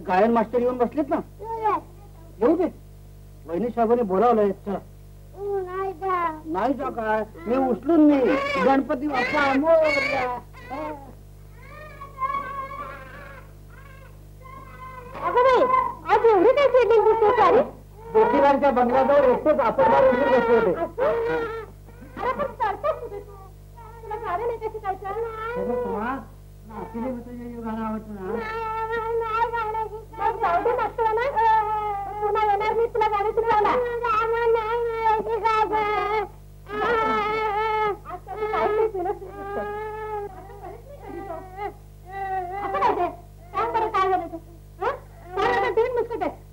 गायन मास्टर येऊन बसलेत ना, येऊ दे. वहिनी साहेबांनी बोलावलंय. चला. नाही जा काय, मी उचलून मी गणपती बाप्पा मोरया. आज एवढी काय सेटिंग दिसते सारी? जोशीरांच्या बंगल्याजवळ एकटेच आपण बसले होते. अरे पण चढतोस कुठे तू? तुला गाणं नाही कशी काय? गाणं आवडतं ना. मग जाऊ दे मागतो ना, पुन्हा येणार मी तुला गाणं शिकवायला.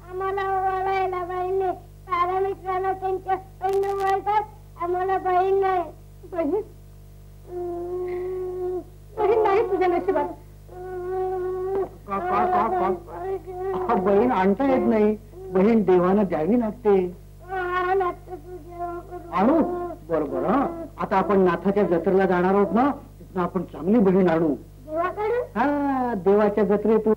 आम्हाला वळायला बहीण नाही. साऱ्या मित्रांना त्यांच्या बहीण वळतात, आम्हाला बहीण नाही. बहीण बहीण नाही तुझ्या नशिबात. बहीण आणता येत नाही. बहीण देवानं द्यावी लागते. आणू. बरोबर. आता आपण नाथाच्या जत्रेला जाणार आहोत ना, तिथं आपण चांगली बहीण आणू. हा, देवाच्या जत्रेतून.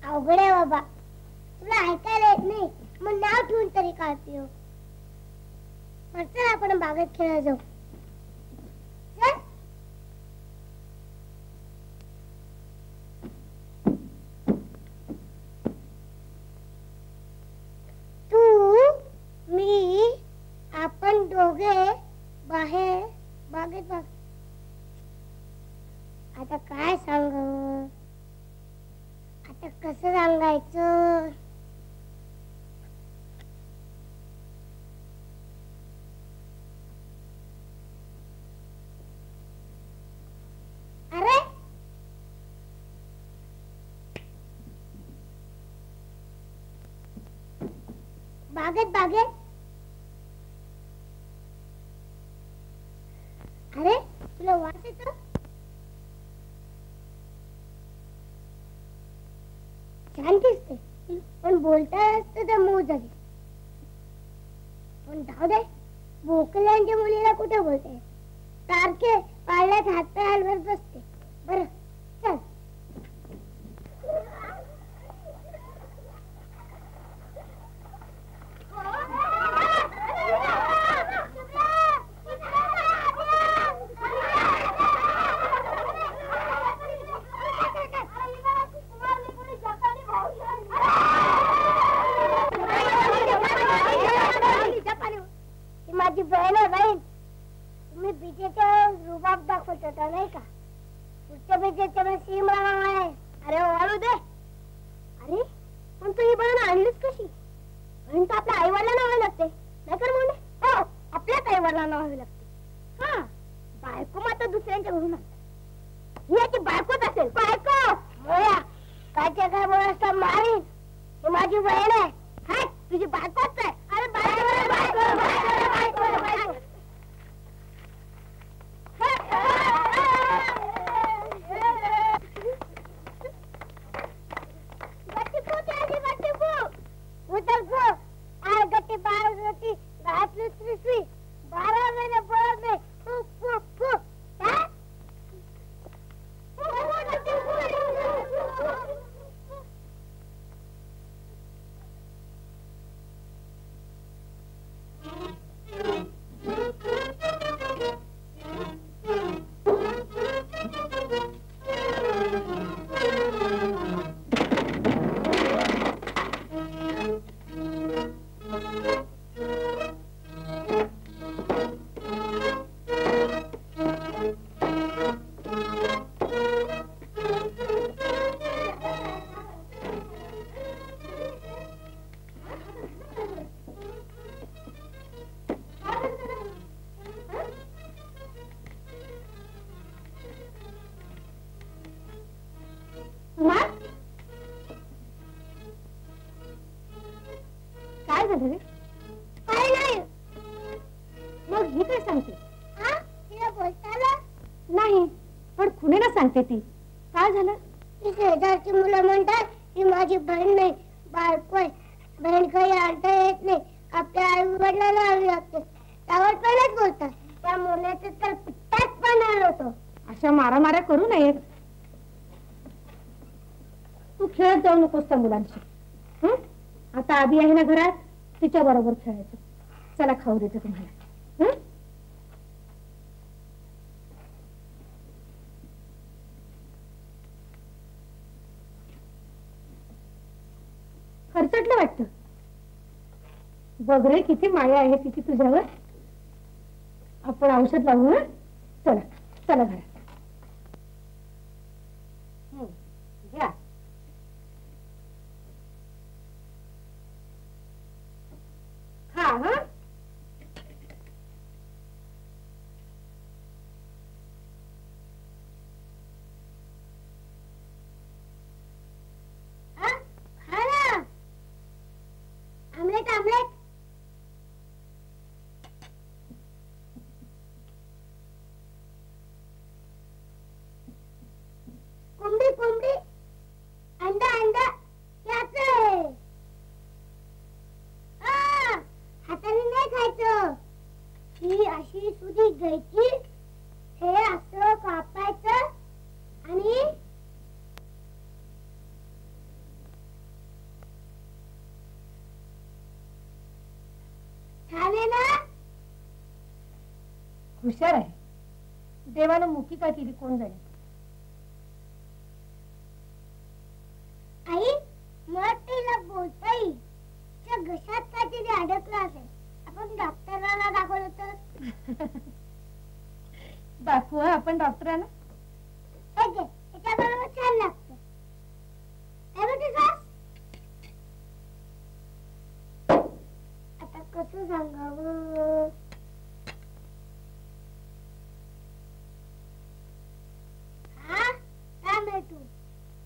अवघड आहे बाबा, तुला ऐकायला येत नाही, मग नाव ठेवून तरी काढते हो. चल आपण बागेत खेळायला जाऊ. तू मी आपण दोघे बाहेर बागेत बघ. आता काय सांग, आता कसं सांगायचं? अरे बागेत बागेत. अरे तुला वास येतो? छान दिसते, पण बोलता असतं तर मऊ झाली. पण जाऊ दे, भोकल्यांच्या मुलीला कुठे बोलते? सारखे पाळण्यात हात हलवत बसते. बरं चल. माझी बहीण आहे. बहीण, तुम्ही बीजेच्या रुबाब दाखवत होता नाही का? पुढच्या बीजेच्या सीम आहे. अरे वाळू दे. अरे पण तू ही बहीण आणलीच कशी? बहीण तर आपल्या आई वडिलांना व्हावी लागते, नाही कर म्हणून? हो, आपल्याच आई वडिलांना व्हावी लागते. हा, बायको मात्र दुसऱ्यांच्या घरून आणतात. ही याची बायकोच असेल. बायको काय काय बोलत मारीन. ही माझी बहीण आहे. हाय तुझी बायकोच आहे. अरे बायको बायको बायको बायको. गट्टी बाळ होती घातली त्रिसवी 12 महिने पळत नाही. काय नाही. मग ही काय सांगते? तिला बोलता आलं नाही, पण खुणेला सांगते ती. काय झालं? ती शेजारची मुलं म्हणतात ही माझी बहीण नाही बायको आहे. बहीण काही आणता येत नाही. आपल्या आई वडिलांना आवी लागते. त्यावर पहिलेच बोलतात. त्या मुलाचं तर पिट्टाच पण आलं होतं. अशा मारामाऱ्या करू नयेत. तू खेळत जाऊ नकोस त्या मुलांशी. आता आधी आहे ना घरात, तिच्या बरोबर खेळायचं. चला खाऊ देते तुम्हाला. खरचटलं वाटतं. बघ रे किती माया आहे तिची तुझ्यावर. आपण औषध लावू. चला चला घरात. घ्या. हा हा आमलेट आमलेट. कोंबडी कोंबडी. अंडा अंडा. हाताने नाही खायचं. ही अशी सुधी घ्यायची. हे असं कापायचं आणि छान आहे ना. हुशार आहे. देवानं मुकी काय केली कोण जाणे. आई मला तिला बोलता येईल. घशात काहीतरी अडकलं असेल. आपण डॉक्टरांना दाखवलं तर. दाखवू आपण डॉक्टरांना. त्याच्याबरोबर छान लागतं. आता कसं सांगावं. हा टोमॅटो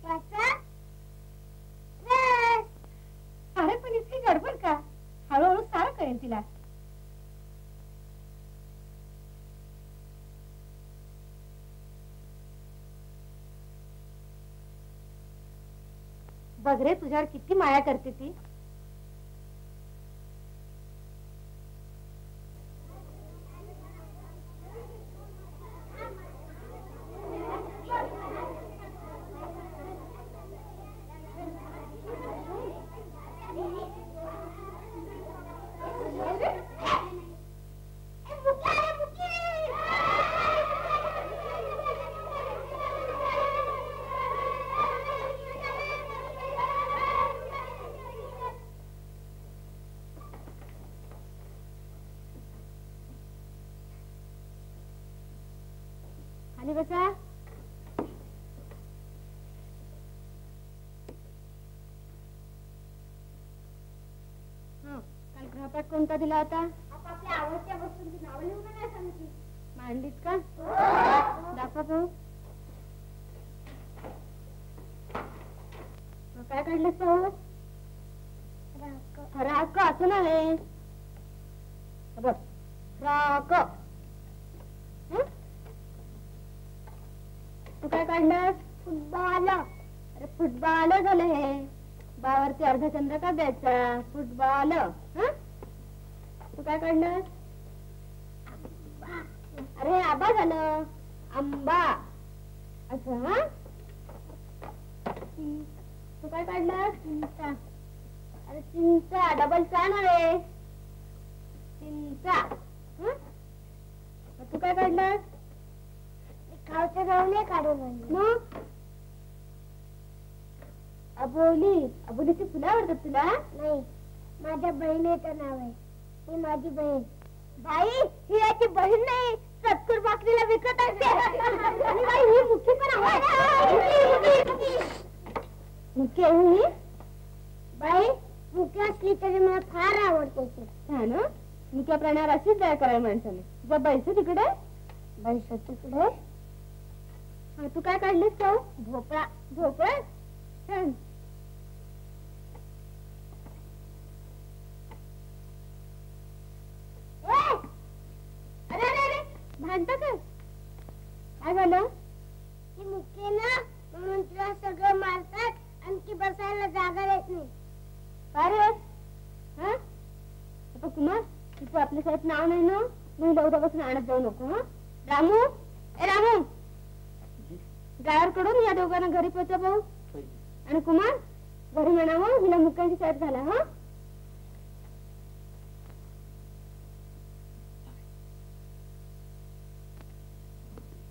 त्याचा रस. अरे पण इतकी गडबड का? हळूहळू सारं कळेल तिला. बघ रे तुझ्यावर किती माया करते ती. खाली बसा. काल गृहपाठ कोणता दिला होता? आपल्या आवडत्या वस्तूंची नावं लिहून नाही सांगितली. मांडलीत का? दाखवा पाहू. काय काढलंस तो? फ्राक असं नाही बघ, फ्रॉक. तू काय काढलंस? फुटबॉल. अरे फुटबॉल झालं हे. बावरती अर्धा चंद्र का द्यायचा? फुटबॉल. तू काय काढलंस? अरे आंबा झालं. आंबा असं. हा तू काय काढलंस? चिंचा. अरे चिंचा डबल चा नव्हे, चिंचा. तू काय काढलंस? खावचं नाव नाही काढून मग अबोली. अबोलीची फुलं आवडतात तुला? नाही, माझ्या बहिणीचं नाव आहे. ही माझी बहीण. बाई, ही याची बहीण नाही, सत्तर बाकरीला विकत असते. आणि बाई, ही मुख्य पण आहे. मुख्य ही बाई, मुख्य असली तरी मला फार आवडते. हा ना. मुख्या प्राण्यावर अशीच दया करायला माणसाने. जर बैस तिकडे. बैस तिकडे. तू काय काढलीस तो? भोपळा. भोपळा. छान. भांडता काय? काय झालं? ती मुख्य ना, म्हणून तिला सगळं मारतात आणि ती बसायला जागा देत नाही. काय रे? हा कुमार, तू आपल्या शाळेत नाव नाही ना, म्हणून उद्यापासून आणत जाऊ नको. हा रामू. ए रामू, ड्रायव्हर कडून या दोघांना घरी पोहोचा भाऊ. आणि कुमार, घरी म्हणावं हिला मुक्कांची साहेब झाला. हा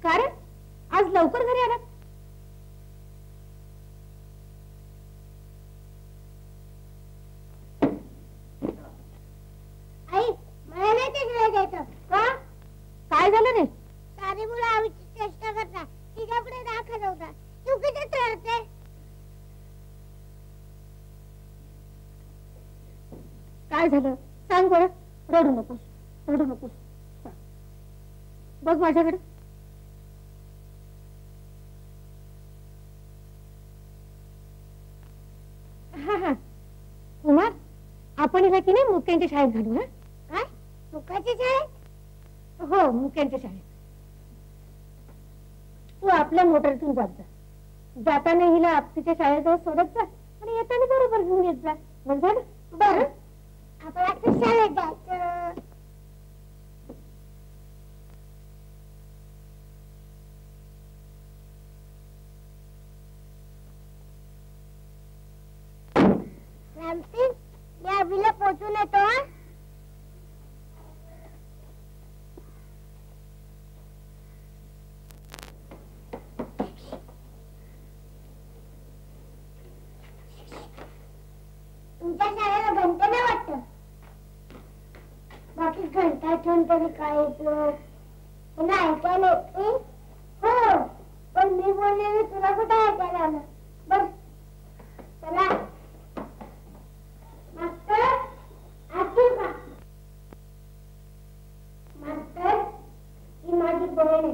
का रे, आज लवकर घरी आलात? आई, मला नाही ते शाळेत जायचं. का? काय झालं रे? सारी मुलं आवीची चेष्टा करतात, तिच्या पुढे दाखल होतात. तू किती रडते? काय झालं सांग बरं. रडू नकोस, रडू नकोस. बघ माझ्याकडे. हा हा कुमार, आपण हिला की नाही मुक्यांच्या शाळेत घालू. हा काय? मुखाची शाळेत? हो, मुक्यांच्या शाळेत. तू आपल्या मोटरतून जात जा. जाताना हिला आपतीच्या शाळेजवळ सोडत जा आणि येताना बरोबर घेऊन येत जा. बरं झालं? बरं. आपण आता शाळेत जायचं. रामसिंग, या अभिला पोचून येतो. तुमच्या शाळेला घंटा नाही वाटत? बाकी घंटा ठेवून तरी काय उपयोग? तुला ऐकायला येते? हो, पण मी बोललेली तुला कुठे ऐकायला आलं? बस चला. मास्तर, ऐकतील का? मास्तर, ही माझी बहीण आहे.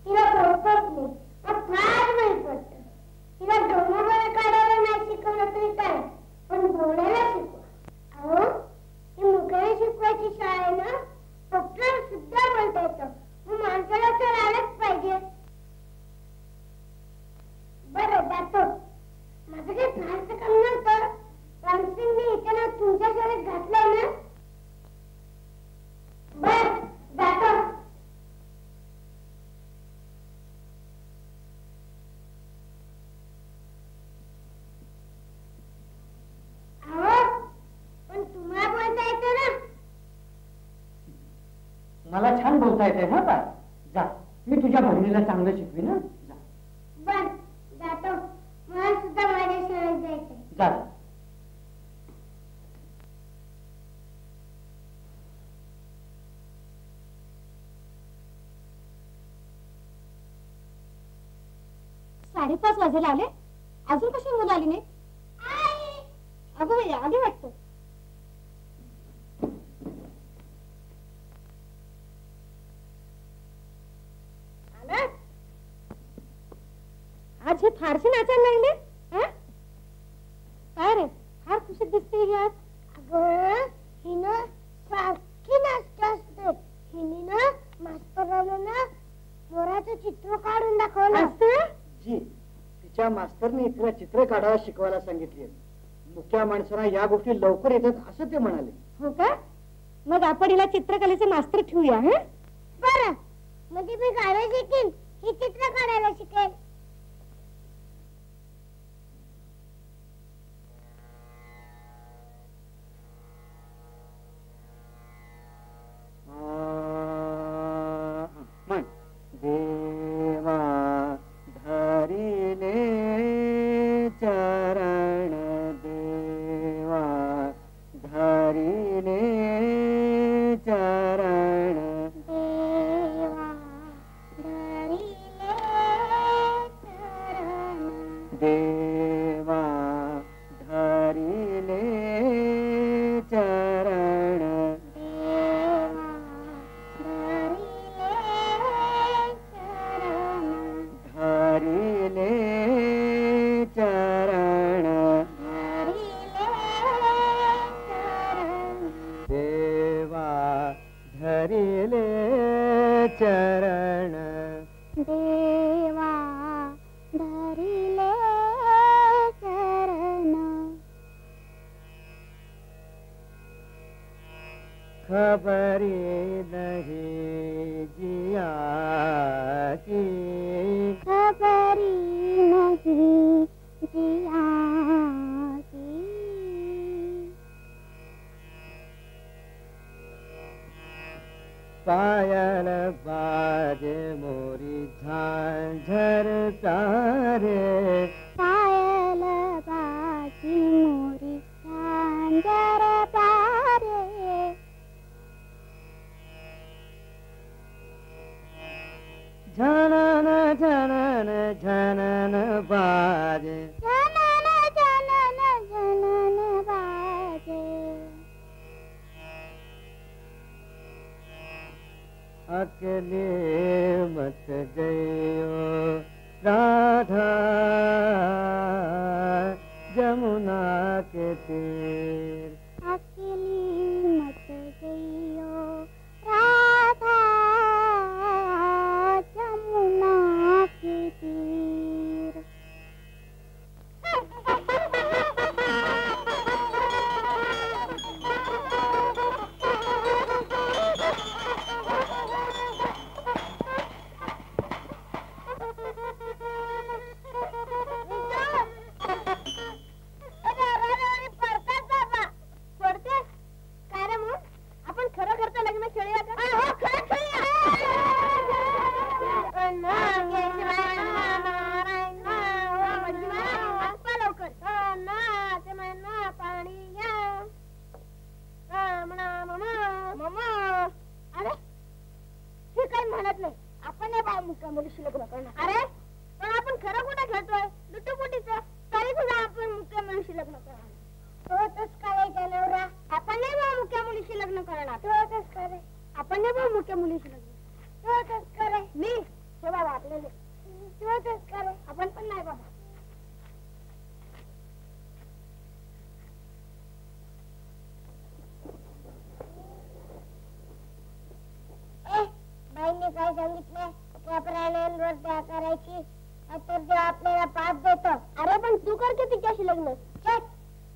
तिला बोलतच नाही. मग फार माहित वाटतं. तिला डोंगरावर काढायला नाही शिकवलं तरी काय, पण बोलायला शिकवा. अहो, ही मुलांना शिकवायची शाळा आहे ना, फक्त सुद्धा बोलता येतं. मग माणसाला तर आलंच पाहिजे. बरं, जातो. माझं काही फारसं काम नव्हतं. रामसिंगने इथे ना तुमच्या शाळेत घातलंय ना. बरं, जातो. पण तुम्हाला बोलता येतं ना? मला छान बोलता येते. हा का? जा, मी तुझ्या बहिणीला चांगलं शिकवीन. ना जा. बर, जातो. मला सुद्धा माझ्या शाळेत जायचंय. जा. साडेपाच वाजायला आले, अजून कशी मुलं आली नाही? अगं बाई, आली वाटतं. आज हे फारसे नाचायला लागले. केली आज? अगं हिनं सारखी नाश्ता असते. हिने ना मास्तराला ना मोराचं चित्र काढून दाखवलं. जी, तिच्या मास्तरने तिला चित्र काढायला शिकवायला सांगितली. मुख्या माणसांना या गोष्टी लवकर येतात असं ते म्हणाले. हो का? मग आपण हिला चित्रकलेचे मास्तर ठेवूया. हे बरं, म्हणजे मी गाणं शिकेन, ही चित्र काढायला शिकेल. देवा धरिले चरण, देवा धरिले चरण, देवा धरिले चरण, देवा धरिले चरण, देवा धरिले चरण, धरिले चरण, देवा धरिले चरण, खबरी नहीं जिया की, खबरी नहीं जिया की, पायल बाज मोरी झांझर तारे, पायल बाजी मोरी झांझर तारे, झनन झनन झनन बाजे, जनन जनन जनन बाजे, अकेले मत गयो राधा जमुना के तीर, अकेली मत गइयो राधा जमुना के तीर. आपण खरं खरं लग्न खेळूया का? अरे हे काही म्हणत नाही. आपण नाही बा मुक्का मुलीशी लग्न करणार. अरे पण आपण खरं कुठं खेळतोय? लुटूपुटीच. तरी सुद्धा आपण मुख्य मुलीशी लग्न करणार. तोच करायचा नवरा. आपण नाही बा मुख्य मुलीशी लग्न करणार. तोच करे. आपण नाही बा मुख्य मुलीशी लग्न. तोच करे. मी हे बाबा आपल्याला तोच करे. आपण पण नाही बाबा. बाईंनी काय सांगितलं? त्या प्राण्यांवर दया करायची, तर देव आपल्याला पाप देतो. अरे पण तू कर की तिच्याशी लग्न. छट,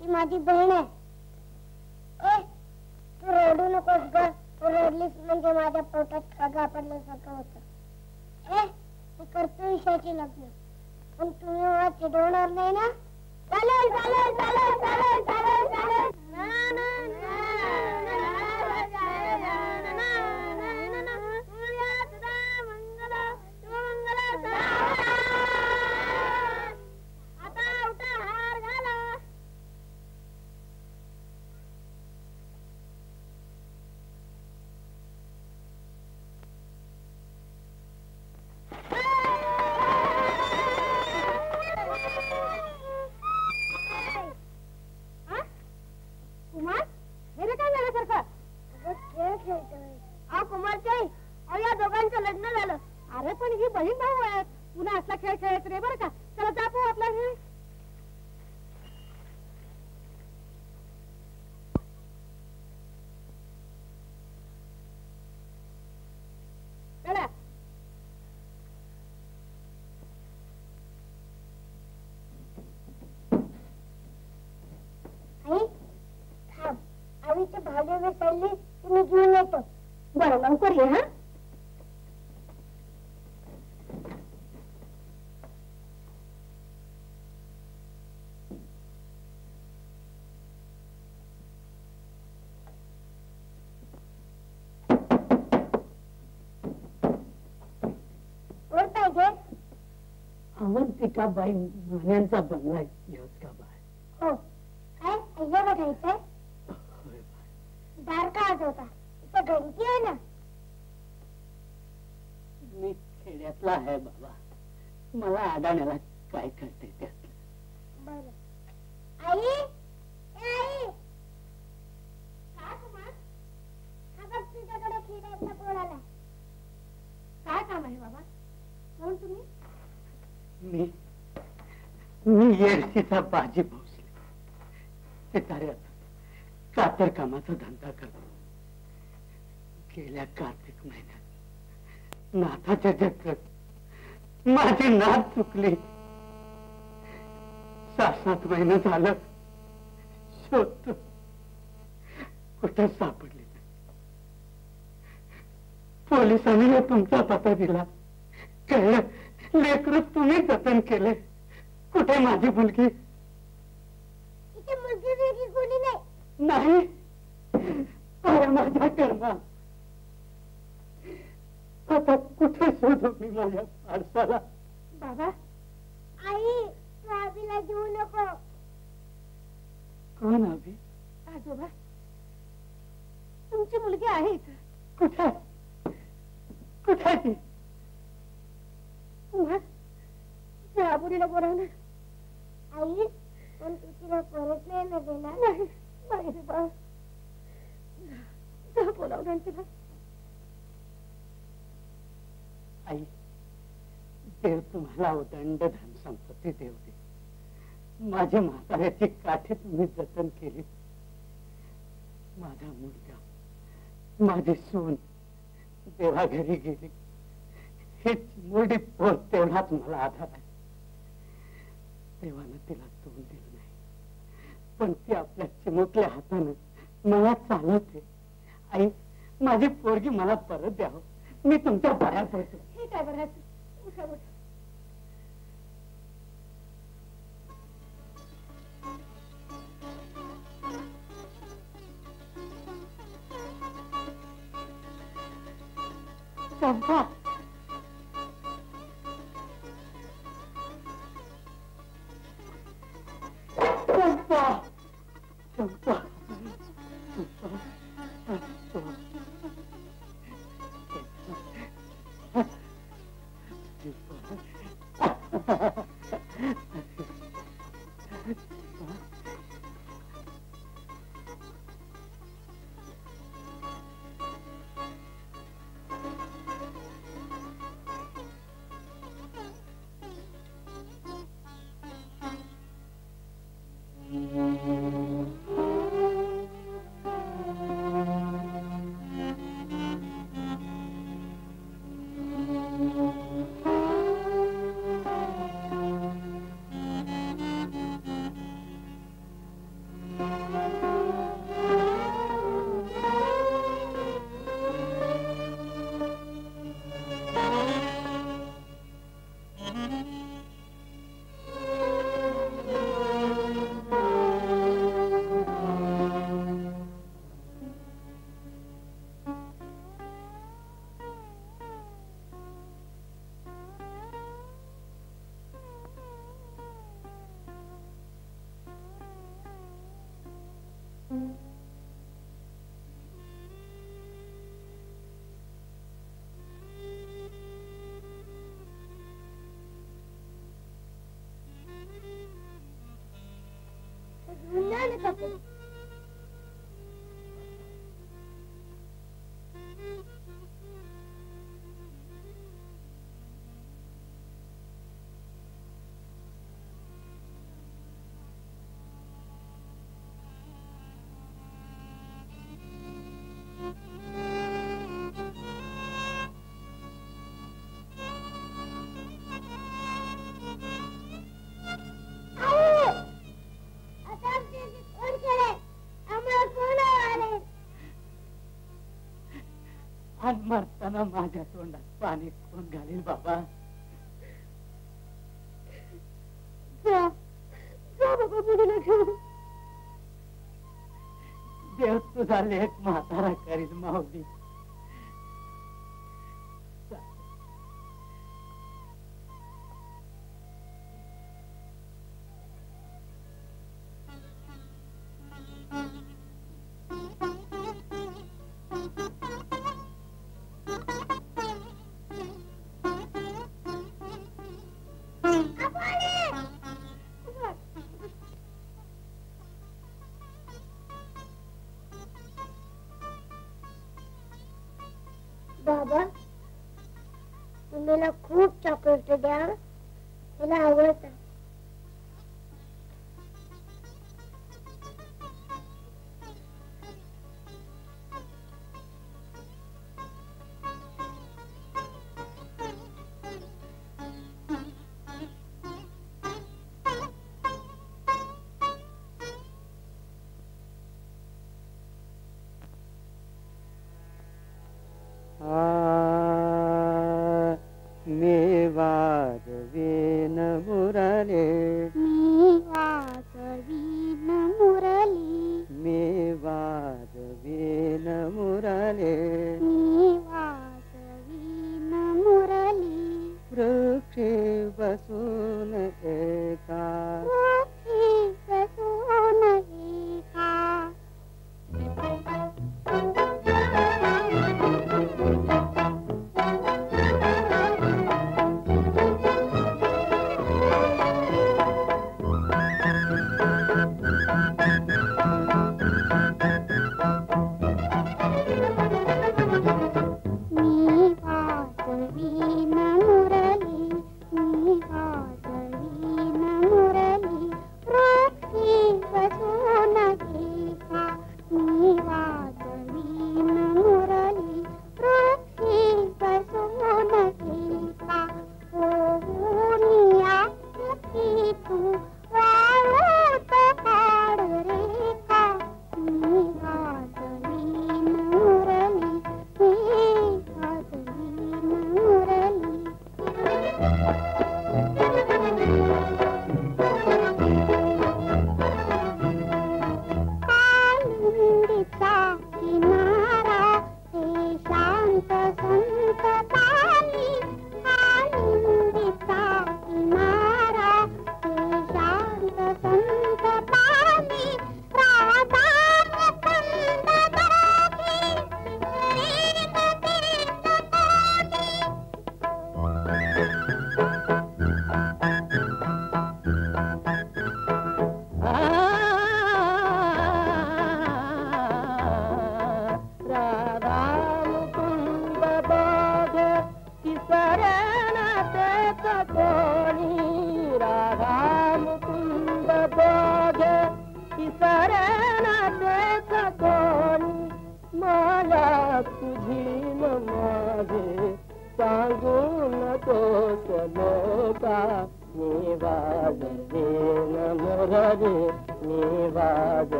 ती माझी बहीण आहे. तू रडू नकोस ग. तू रडलीस म्हणजे माझ्या पोटात खगा पडल्यासारखं होतं. मी करतो ईशाची लग्न, पण तुम्ही मला चिडवणार नाही ना? चालेल चालेल चालेल चालेल चालेल चालेल. आता उठा, हार घाला. विसरली की मी घेऊन येतो. बरं लवकर ये. हा कोण पाहिजे? अवंतिकाबाई मान्यांचा बंगला येऊच का बाय? हो. काय अय्या बघायचंय? दार का वाजवता? इथं घंटी आहे ना. मी खेड्यातला आहे बाबा, मला अडाण्याला काय करते त्यात. बरं. आई, ए आई, काय कुमार? हा बघ तुझ्याकडे खेड्यातला पोर आला. काय काम आहे बाबा? कोण तुम्ही? मी येडशीचा बाजी भोसले. सिताऱ्यात कातर कामाचा धंदा करतो. गेल्या कार्तिक महिन्यात नाथाच्या जत्रात माझी नाथ चुकली. 6-7 महिने झालं शोधतो, कुठं सापडली. पोलिसांनी तुमचा पत्ता दिला. कळलं लेकरू तुम्ही जतन केले. कुठे माझी मुलगी? इथे मुलगी वेगळी कोणी नाही. नाही, माझ्या कर्मा. आता कुठे शोधू मी माझ्या पाडसाला? बाबा आई, तू आबीला घेऊ नको. कोण अभि? आजोबा, तुमची मुलगी आहे इथं. कुठे कुठे ती? कुमार, त्या आबोलीला बोलावलं. आई, पण तू तिला परत नाही ना देणार? नाही नाही रे बा, जा बोलावलं तिला. आई, देव तुम्हाला उदंड धन संपत्ती देऊ दे. माझ्या म्हाताऱ्याची काठी तुम्ही जतन केली. माझा मुलगा, माझी सून देवाघरी गेली. हेच मोठी पोर तेवढाच मला आधार आहे. देवानं तिला तोंड दिलं नाही, पण ती आपल्या चिमुकल्या हातानं मला चालवते. आई, माझी पोरगी मला परत द्यावं. मी तुमच्या पाया पडतो. हे काय बघायचं? उठा उठा. चंपा, चंपा, चंपा, आता आमच्या इथे कोण खेळेल? जाताना माझ्या तोंडात पाणी कोण घालील बाबा? बाबा मुलीला घेऊन. देव तुझा लेख म्हातारा करील माऊली. बाबा मला खूप चॉकलेट द्या, मला आवडतं.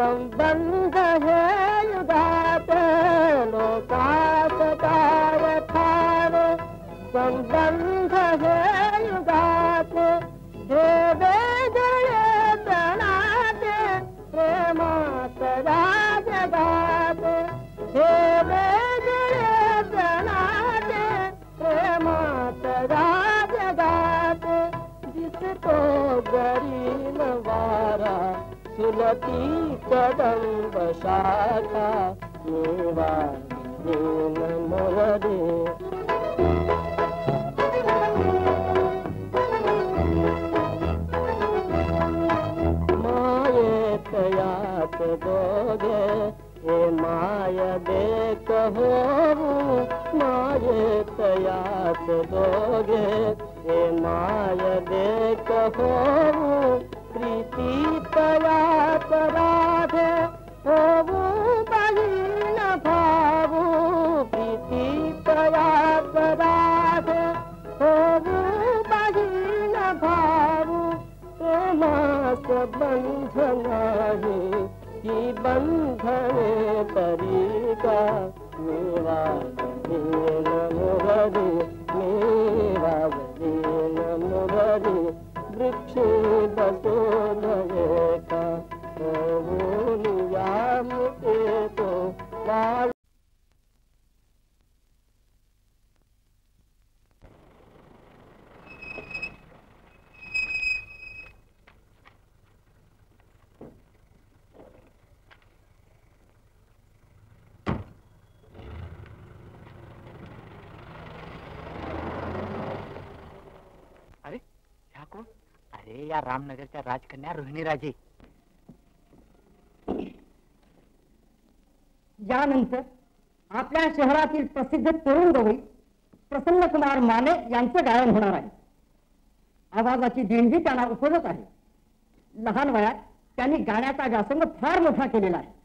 संबंध है युगात लोकात काय ठाव संबंध है युगात हे वेगळे प्रणाते प्रेमात राजगात हे वेगळे प्रणाते प्रेमात राजगात दिसतो गरीब वारा सुलती कदंब शाखा निवा दिन मोहरे मायेत यात दोगे हे माय देख हो मायेत यात दोगे हे माय देख हो प्रीती तयात राधे होवू बहीण भावू प्रीती तयात राधे नाही की बंधने तरीका मेवा दीन मुररी मेवा दीन मुररी वृक्षी बसून एका यामुके तो वाळ अरे या रामनगरच्या राजकन्या रोहिणी राजे. यानंतर आपल्या शहरातील प्रसिद्ध तरुण गवई प्रसन्न कुमार माने यांचं गायन होणार आहे. आवाजाची देणगी त्यांना उपजत आहे. लहान वयात त्यांनी गाण्याचा व्यासंग फार मोठा केलेला आहे.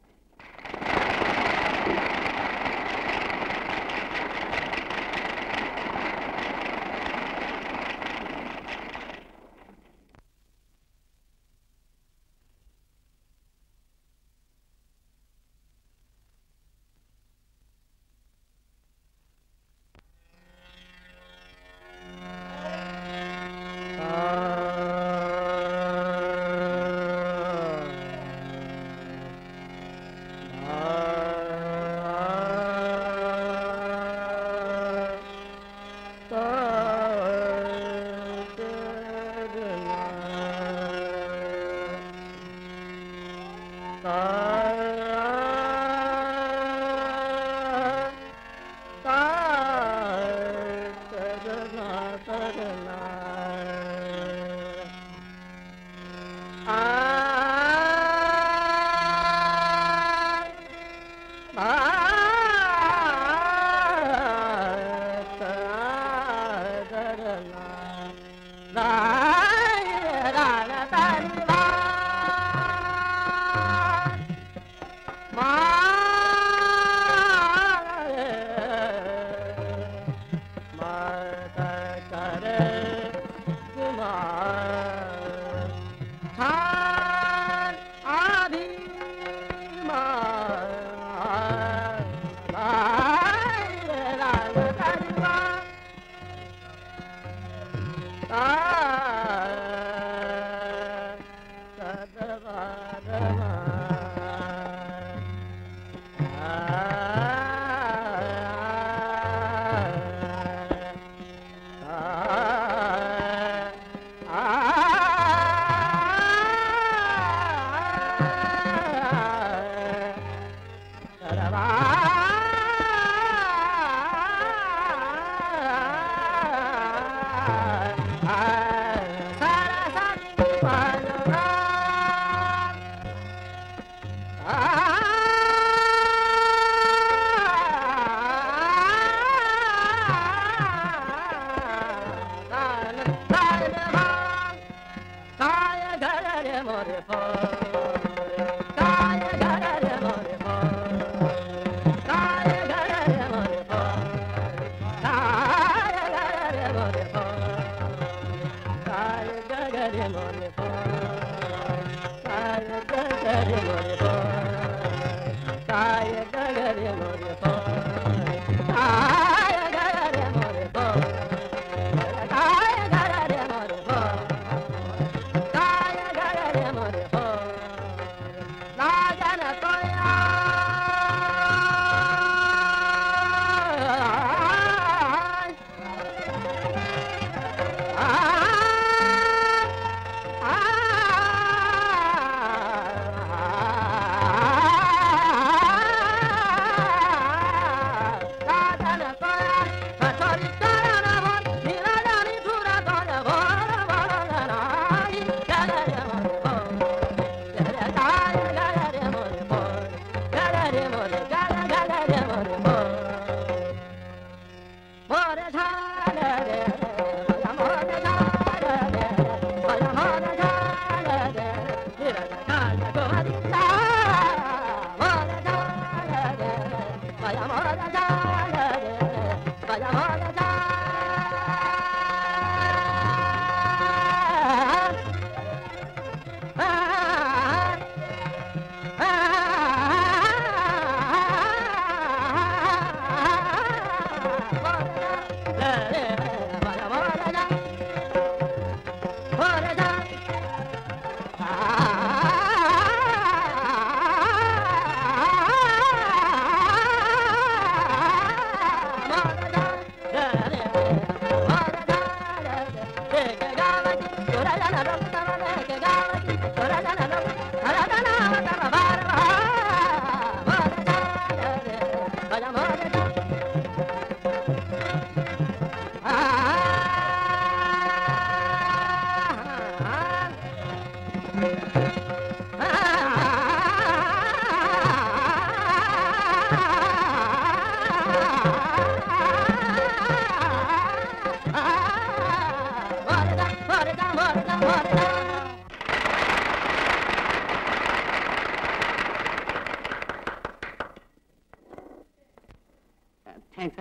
Thanks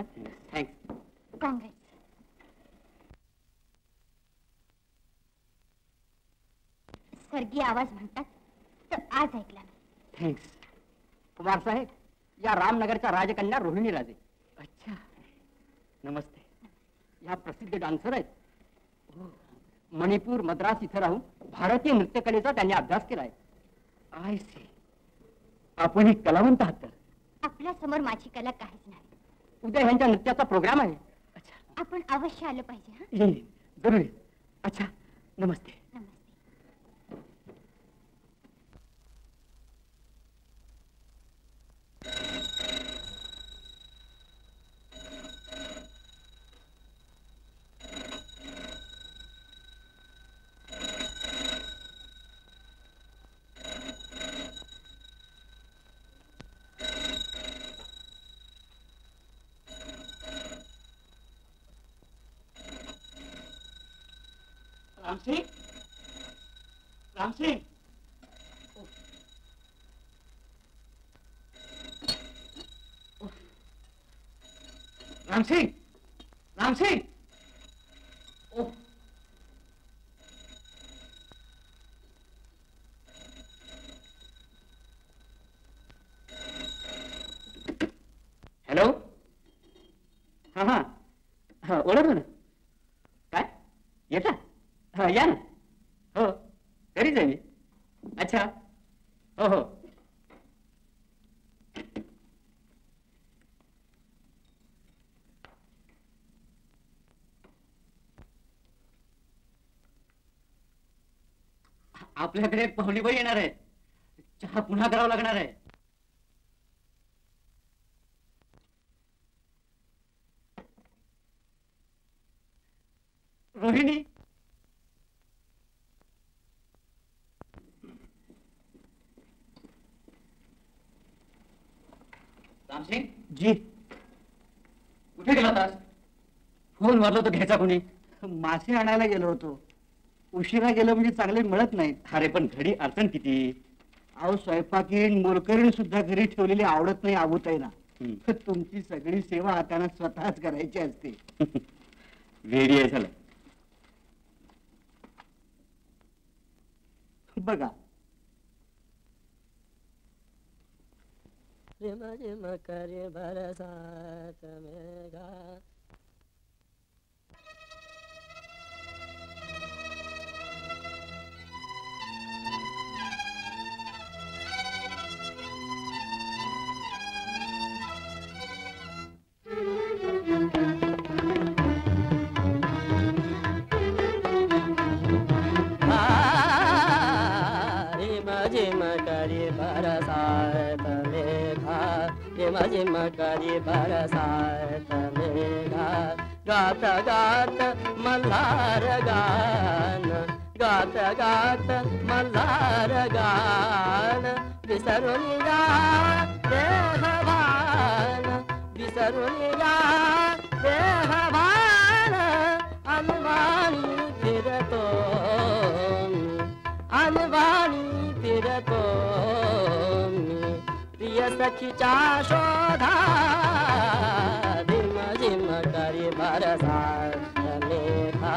thanks. काँग्रेस. स्वर्गीय आवाज म्हणतात तर आज ऐकला मी. थँक्स. कुमार साहेब, या रामनगरच्या राजकन्या रोहिणी राजे. अच्छा, नमस्ते. या प्रसिद्ध डान्सर आहेत. हो. मणिपूर, मद्रास इथं राहून भारतीय नृत्यकलेचा त्यांनी अभ्यास केलाय. I see. आपण एक कलावंत आहात तर. आपल्या समोर माझी कला काहीच नाही. उद्या ह्यांच्या नृत्याचा प्रोग्राम आहे. अच्छा, आपण अवश्य आलं पाहिजे. हा, येईल जरूर येईल. अच्छा, नमस्ते. नमस्ते. रामसिंग, रामसिंग. रामसिंग, रामसिंग. ओह, हॅलो. हा हा हा, ओळखलं ना. काय येता? हा, या ना. हो, घरीच आहे मी. अच्छा, हो हो. आपल्याकडे पाहुणेबाई येणार आहे. चहा पुन्हा करावा लागणार आहे. रोहिणी. रामसिंग जी, कुठे गेला होतास? फोन मारलो तो घ्यायचा कोणी? मासे आणायला गेलो होतो. उशिरा गेलो म्हणजे चांगले मिळत नाहीत. अरे पण घडी अडचण किती. अहो, स्वयंपाकीण मोरकरीण सुद्धा घरी ठेवलेली आवडत नाही आबूताईना. तुमची सगळी सेवा त्यांना स्वतःच करायची असते. वेडी आहे झालं. बघा, रिम झिम करे बरसात मेघा. झिम करी बरसात मेघा. गात गात मल्हार गान, गात गात मल्हार गान. विसरून जा देहभान, विसरून जा देहभान. अनवाणी फिरतो, अनवाणी फिरतो प्रिय सखीच्या शोधा. झिम झिम करी बरसात मेघा,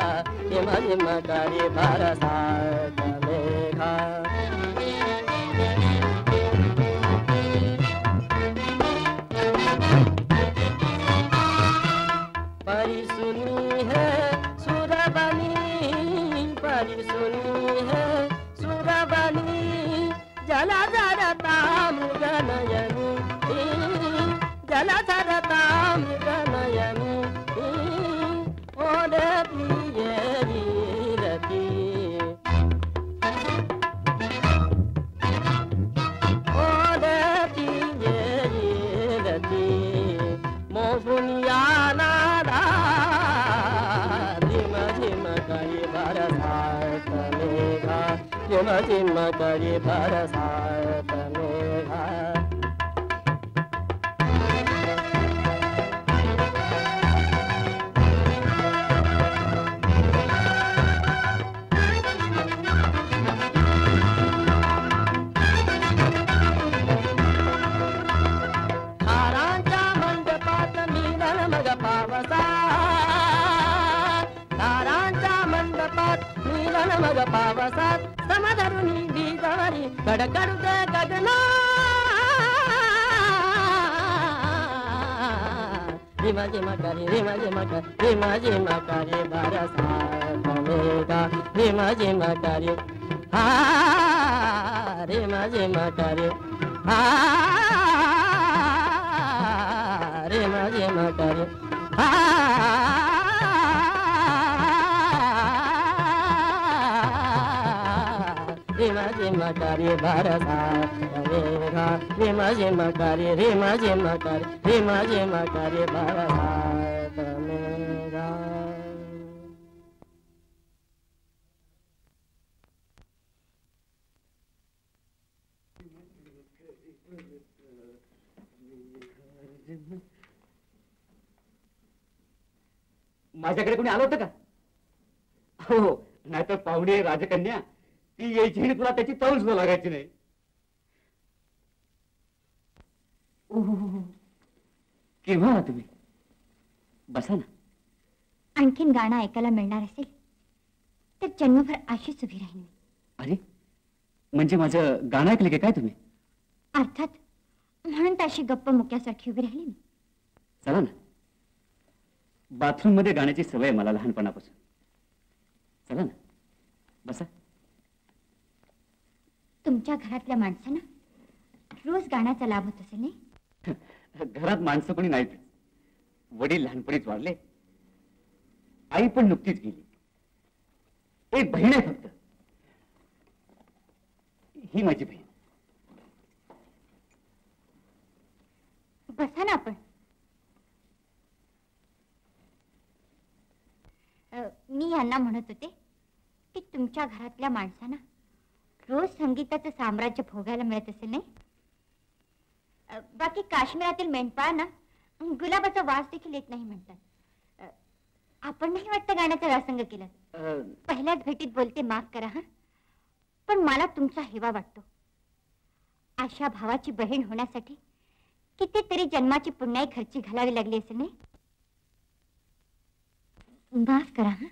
झिम झिम करी बरसात मेघा. परी सुनी है सुरबनी, परी सुनी है सुरबनी. जलधरता मृगनयनी, जलधरता मृगनयनी. ओरे प्रियरी रती, ओरे प्रियरी रती. मोफुनिया नादा. झिम झिम करी बरसात मेघा, झिम झिम करी बरसात मेघा. हारांच्या मंडपात मिलन मग पावसात समधरुणी बीजारी कडकडू दे गगना रिमा जिमा करी रिमा जिमा करी बरसात मेघा रिमा जिमा करी हा रिमा जिमा करी हा रिमा जिमा करी हा रिमा जिमा करी बरसात मेघा रिमा जिमा करी बरसात मेघा. माझ्याकडे कोणी आलं होतं का? हो, नाहीतर पाहुणे राजकन्या ती यायची आणि तुला त्याची तळ सुद्धा लागायची नाही. केव्हा आला तुम्ही? बसा ना. आणखीन गाणं ऐकायला मिळणार असेल तर जन्मभर अशीच उभी राहीन. अरे, म्हणजे माझं गाणं ऐकलं की काय तुम्ही? अर्थात, म्हणून तशी गप्प मुक्यासारखी उभी राहिली मी. चला ना, बाथरूम मध्ये गाण्याची सवय मला लहानपणापासून. चला ना, बसा. तुमच्या घरातल्या माणसांना रोज गाण्याचा लाभ होत असेल नाही? घरात माणसं कोणी नाहीत. वडील लहानपणीच वारले, आई पण नुकतीच गेली. एक बहीण आहे फक्त, ही माझी बहीण. बसा ना आपण. मी यांना म्हणत होते की तुमच्या घरातल्या माणसांना रोज संगीताचं साम्राज्य भोगायला मिळत असेल नाही? बाकी काश्मीरातील मेंढपाळांना गुलाबाचा वास देखील येत नाही म्हणतात. आपण नाही वाटतं गाण्याचा व्यासंग केला? पहिल्याच भेटीत बोलते, माफ करा हा, पण मला तुमचा हेवा वाटतो. अशा भावाची बहीण होण्यासाठी कितीतरी जन्माची पुण्याई खर्ची घालावी लागली असेल नाही? माफ करा हा,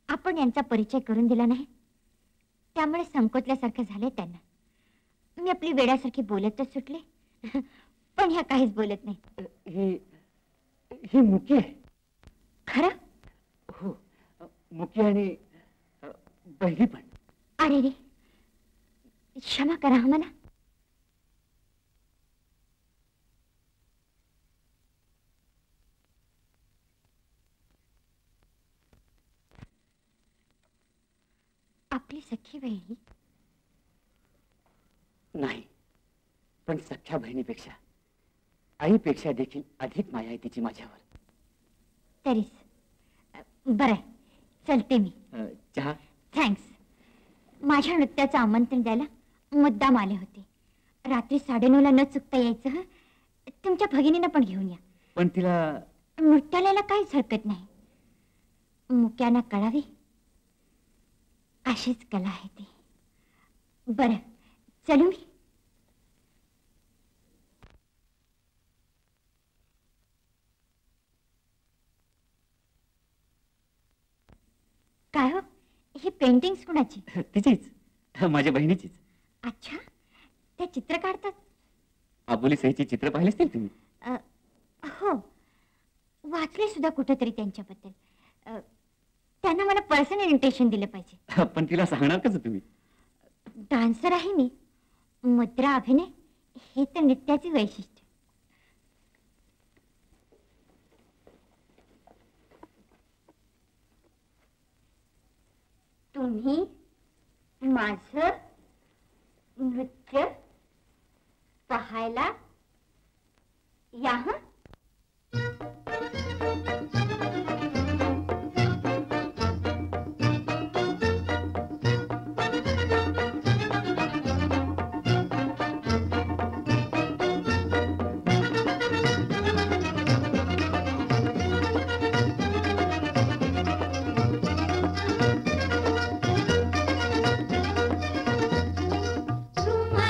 आपण यांचा परिचय करून दिला नाही, त्यामुळे संकोचल्यासारखं झालंय त्यांना. मी आपली वेड्यासारखी बोलतच सुटले, पण ह्या काहीच बोलत नाही. ही मुकी आहे. खरं? हो, मुकी आणि बहिणी पण. अरे रे, क्षमा करा मला. आपली सख्खी बहिणी नाही, पण सख्या बहिणीपेक्षा आईपेक्षा देखील अधिक माया आहे तिची माझ्यावर. तरीच बरं, चलते मी. चहा? थँक्स. माझ्या नृत्याचं आमंत्रण द्यायला मुद्दाम आले होते. रात्री 9:30ला न चुकता यायचं. हं, तुमच्या भगिनीनं पण घेऊन या. पण तिला नृत्याला काहीच हरकत नाही. मुक्यांना कळावी अशीच कला आहे ती. बरं, चलू मी. काय हो, ही पेंटिंग्स कुणाची? तिचीच, माझ्या बहिणीचीच. अच्छा, त्या चित्र काढतात? आबोली सहीची चित्र पाहिले असतील तुम्ही? हो, वाचले सुद्धा कुठेतरी त्यांच्याबद्दल. त्यांना मला पर्सनल इन्व्हिटेशन दिलं पाहिजे. पण तिला सांगणार कसं तुम्ही? डान्सर आहे मी. मुद्रा, अभिनय हे तर नृत्याचे वैशिष्ट्य. तुम्ही माझं नृत्य पाहायला या. हं, झुमा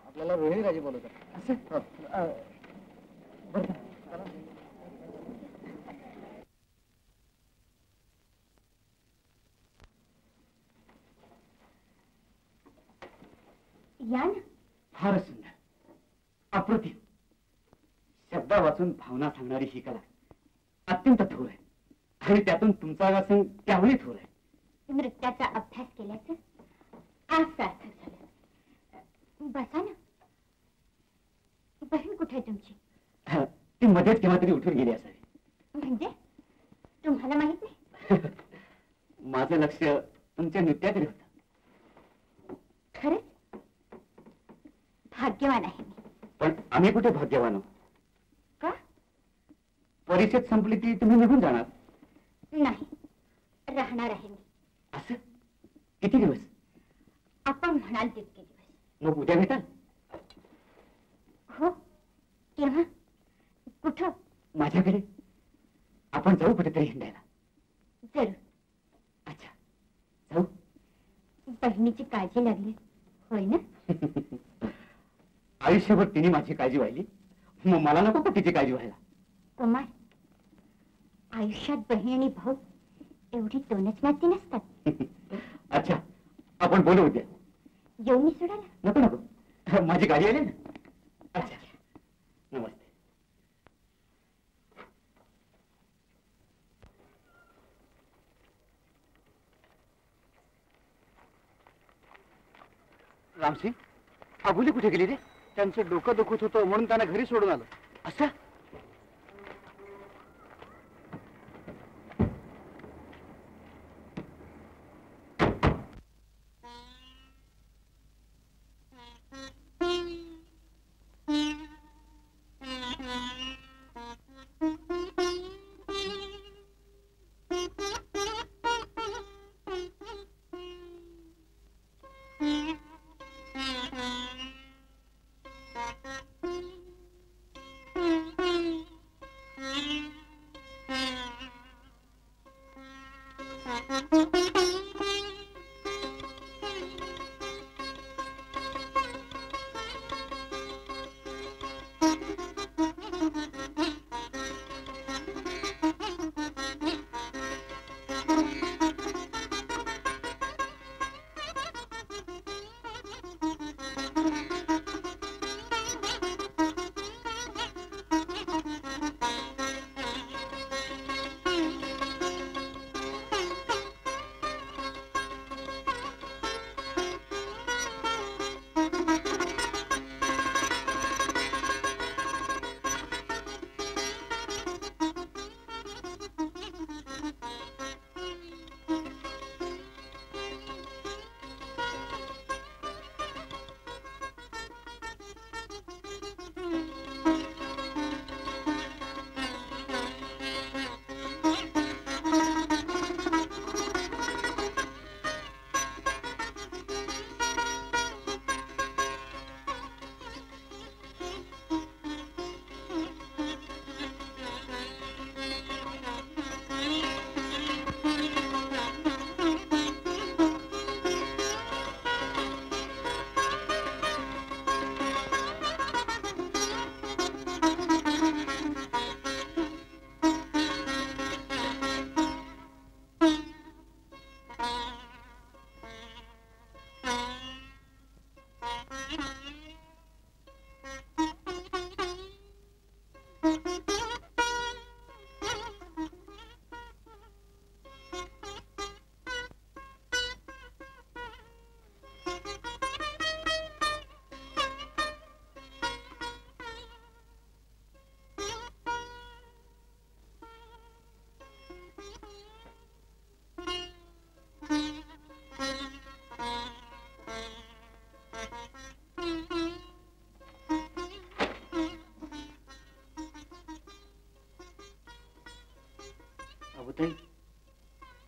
आपल्याला रोहिणी राजे बोलवतात. या ना. फारच सुंदर, अप्रतिम. शब्दावर वाचून भावना सांगणारी ही कला अत्यंत थोर आहे आणि त्यातून तुमचा व्यासंग त्याहूनही थोर आहे. नृत्याचा अभ्यास केल्याचं आज सार्थक झालं. बसा ना. बहीण कुठे आहे तुमची? ती मध्येच केव्हा तरी उठून गेली असावी. म्हणजे तुम्हाला माहित नाही? माझं लक्ष तुमच्या नृत्याकडे होतं. खरंच भाग्यवान आहे मी. पण आम्ही कुठे भाग्यवान आहोत? का? परिषद संपली की तुम्ही निघून जाणार. नाही, राहणार आहे मी. असं किती दिवस? आपण म्हणाल तितके दिवस. मग उद्या भेटाल? हो. केव्हा? कुठं? माझ्याकडे. आपण जाऊ कुठेतरी हिंडायला. जरूर. अच्छा, जाऊ. बहिणीची काळजी लागली होय ना? आयुष्यभर तिने माझी काळजी व्हायली, मग मला नको का तिची काळजी व्हायला? कुमार, आयुष्यात बहीण आणि भाऊ एवढी दोनच नाती नसतात. अच्छा, आपण बोलू उद्या. येऊ मी सोडायला? नको नको, माझी गाडी आली ना. अच्छा, नमस्ते. रामसिंग, अबोली कुठे गेली रे? त्यांचं डोकं दुखत होतं म्हणून त्यांना घरी सोडून आलो. असं?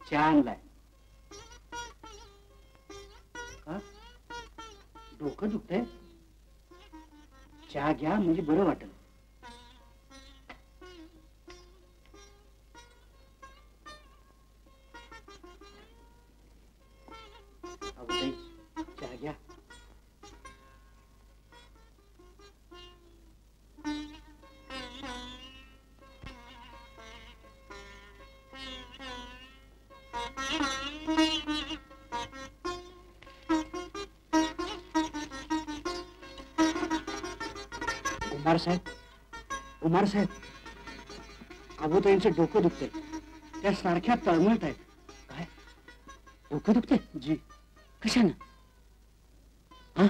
चहा आणलाय. डोकं दुखतंय? चहा घ्या म्हणजे बरं वाटेल. चहा घ्या. कुमार साहेब, कुमार साहेब, अबोताईंचं डोकं दुखतंय. त्या सारख्या तळमळत आहेत. काय डोकं दुखते? जी. कशानं? हा?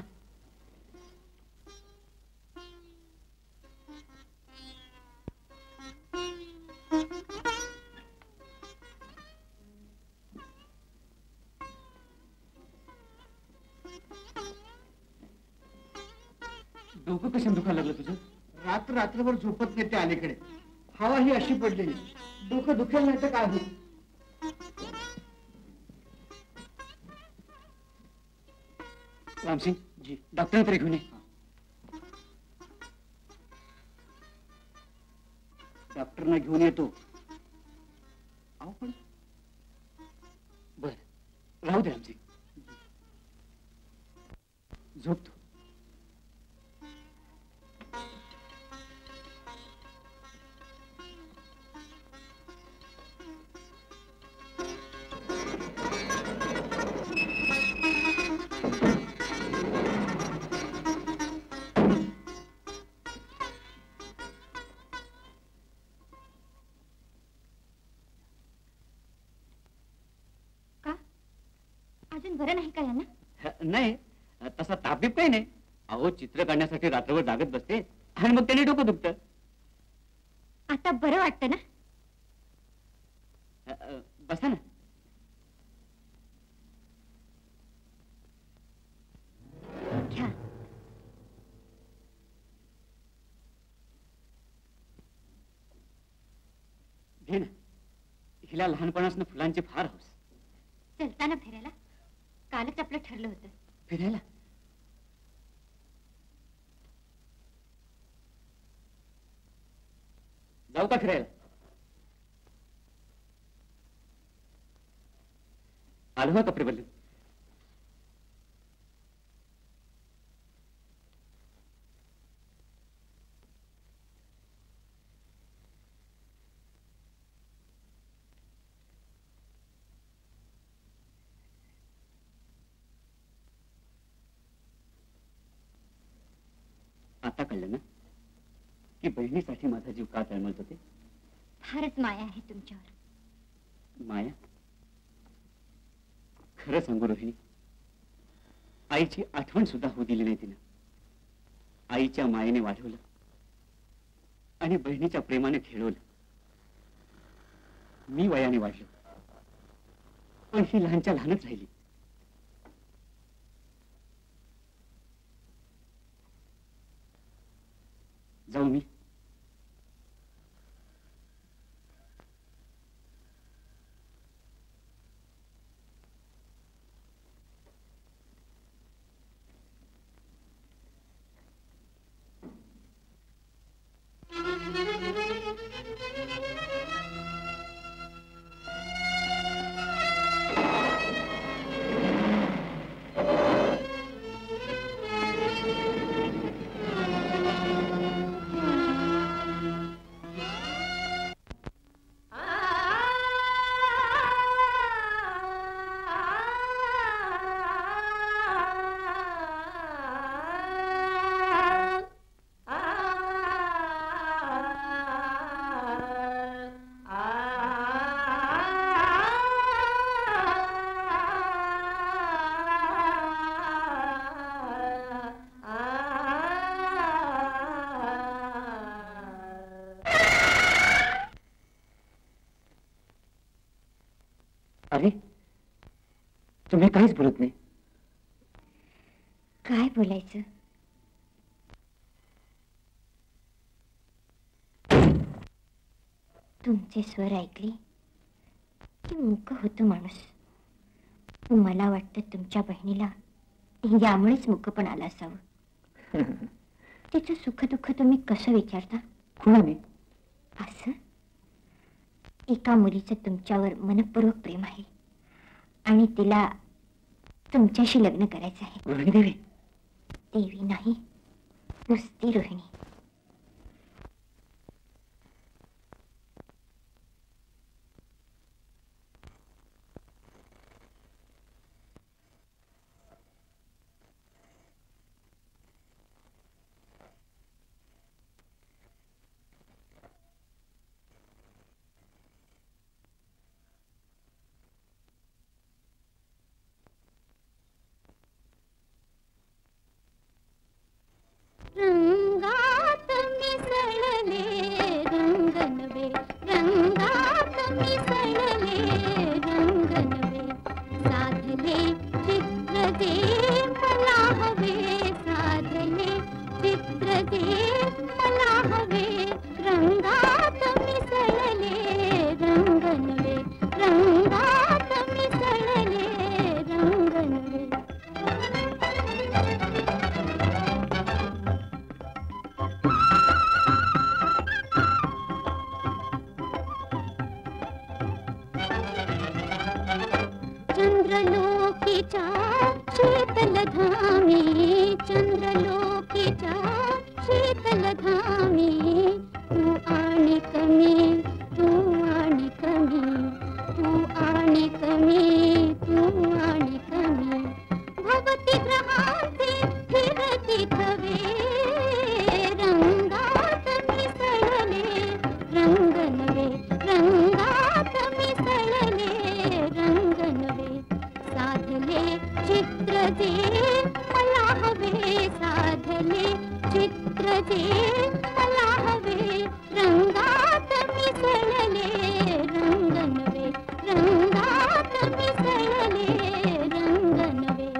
डोकं कशाने दुखायला लागलं तुझं? रात्रभर झोपत नाही ते अलीकडे. हवा ही अशी पडलेली. डोकं दुखेल नाही तर काय होईल? रामसिंग जी, डॉक्टर तरी घेऊन ये. डॉक्टरना घेऊन येतो. अहो पण बर, राहू दे रामसिंग. झोपतो. अजून बरं नाही का यांना? नाही, तसा तापीप काही नाही. अहो चित्र काढण्यासाठी रात्रभर जागत बसते आणि मग त्याने डोकं दुखतं. आता बरं वाटतं ना? बसा ना. घ्या. घे ना. हिला लहानपणापासून फुलांची फार हौस. चलताना फिरायला? कालच आपलं ठरलं होतं. फिरायला? जाऊ का फिरायला? आलो हो कपडे बदलून. आता कळलं ना की बहिणीसाठी माझा जीव का तळमळत होते. फारच माया आहे तुमच्यावर. माया? खरं सांगू रोहिणी, आईची आठवण सुद्धा होऊ दिली नाही तिनं. आईच्या मायेने वाढवलं आणि बहिणीच्या प्रेमाने खेळवलं. मी वयाने वाढलो, पण ही लहानच्या लहानच राहिली. जाऊ मी? अरे, तुम्ही काहीच बोलत नाही. काय बोलायचं? तुमचे स्वर ऐकले की मूक होतो माणूस. मला वाटतं तुमच्या बहिणीला यामुळेच मूकपण आलं असावं. तिचं सुख दुःख तुम्ही कसं विचारता? कुणाने? असं एका मुलीचं तुमच्यावर मनपूर्वक प्रेम आहे आणि तिला तुमच्याशी लग्न करायचं आहे. रोहिणी देवी? देवी नाही, नुसती रोहिणी. लोकीच्या शीतल धामी, चंद्रलोकीच्या शीतल धामी, तू आणि कमी, तू आणि कमी, तू आणि कमी, तू आणि कमी, भवती ग्रहांचे फिरती थवे, रंगात मिसळले रंग नवे, रंगात मिसळले रंग नवे, साधले चित्र जे मला हवे, साधले चित्र जे मला हवे, रंगात मिसळले रंग नवे, रंगात मिसळले रंग नवे.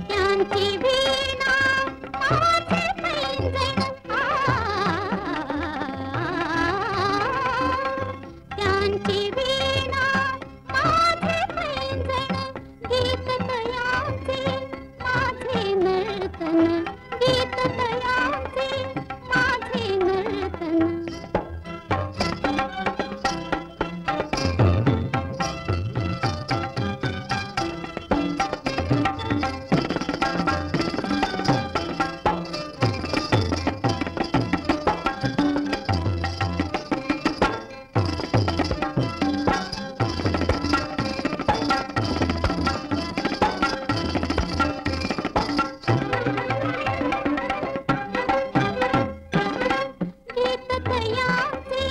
त्यांची वीणा माझे पैंजण, त्यांची वीणा माझे पैंजण, गीत तयांचे माझे नर्तन, गीत तयांचे माझे नर्तन. गीत तयांचे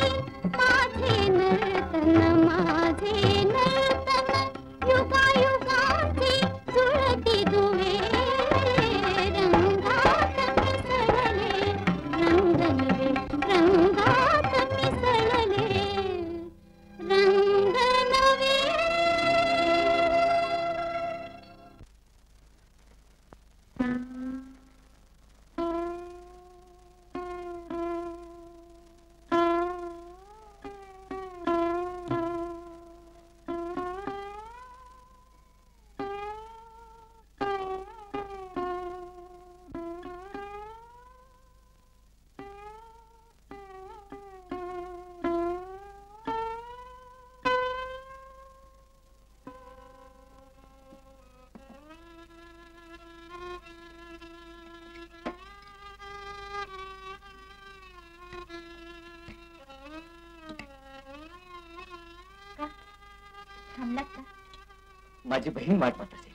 माझे नर्तन, माझे नर्तन, युगायुगांची जुळती दुवे, रंगात मिसळले रंग नवे, रंगात मिसळले रंग नवे. थांबलात का? माझी बहीण वाट पाहत असेल.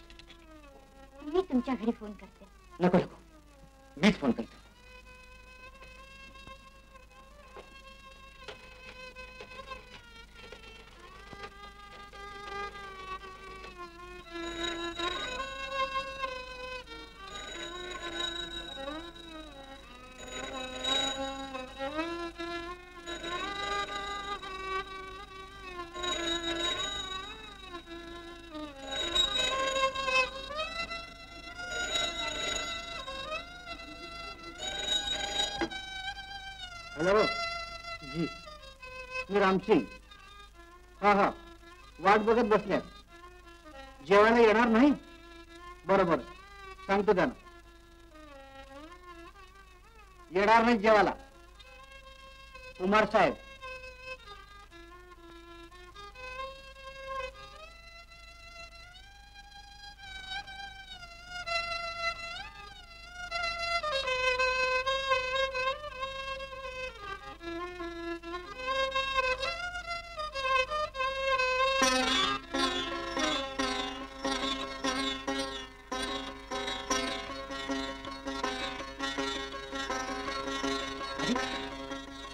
मी तुमच्या घरी फोन करते. नको नको, मीच फोन करतो. हॅलो जी, मी रामसिंग. हा हा, वाट बघत बसल्यात. जेवायला येणार नाही? बरोबर, सांगतो त्यांना. येणार नाही जेवायला कुमार साहेब.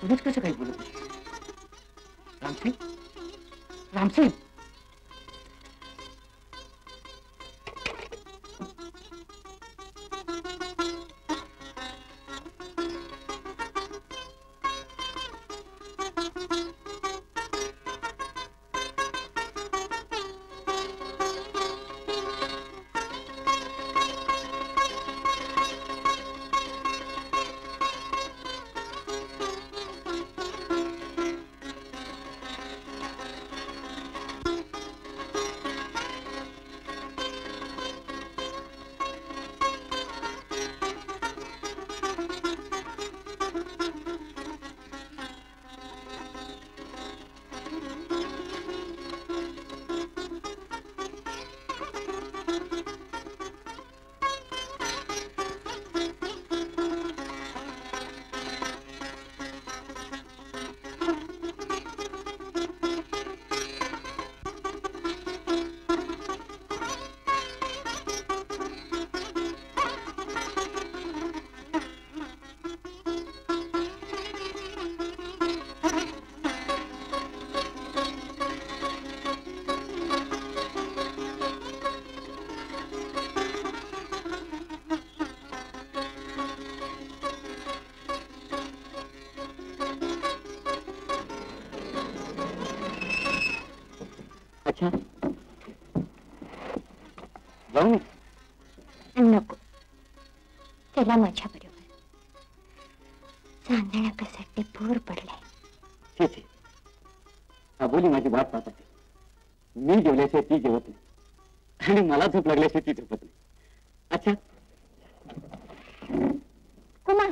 तुम्हीच कसं काही बोलत नाही? रामसिंग, रामसिंग. अच्छा, जाऊ नको, त्याला माझ्या बरोबर चांदण्यासाठी भूर पडलाय. ठीक आहे. अबोली माझी वाट पाहत आहे. मी जेवल्याशिवाय ती जेवत नाही आणि मला झोप लागल्याशिवाय ती झोपत नाही. अच्छा कुमार,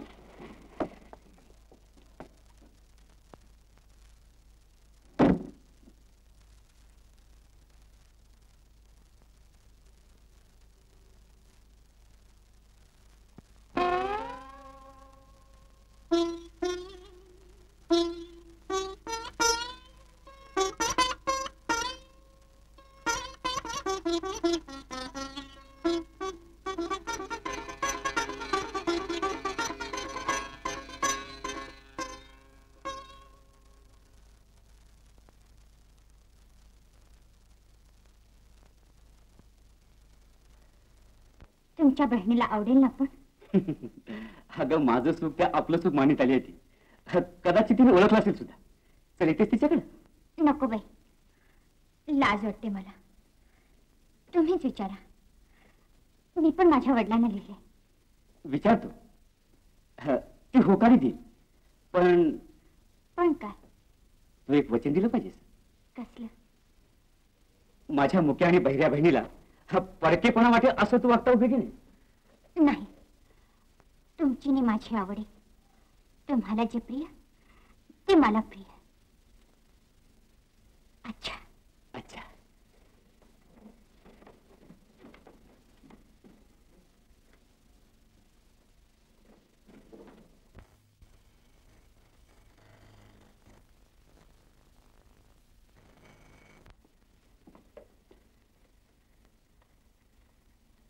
तुमच्या बहिणीला आवडेल ना? पण अगं माझं सुख त्या आपलं सुख मानित आली होती. कदाचित तिने ओळखलं असेल सुद्धा. चल येतेस तिच्याकडे. नको बाई, लाज वाटते मला. तुम्हीच विचारा. मी पण माझ्या वडिलांना लिहिले. विचारतो. ती होकारी देईल. पण पण काय? तू एक वचन दिलं पाहिजेस. कसलं? माझ्या मुक्या आणि बहिऱ्या बहिणीला परकेपणा वाटेल असं तू वागता उपयोगी नाही. नाही, तुमची आणि माझी आवड आहे. तुम्हाला जे प्रिय ते मला प्रिय. अच्छा अच्छा.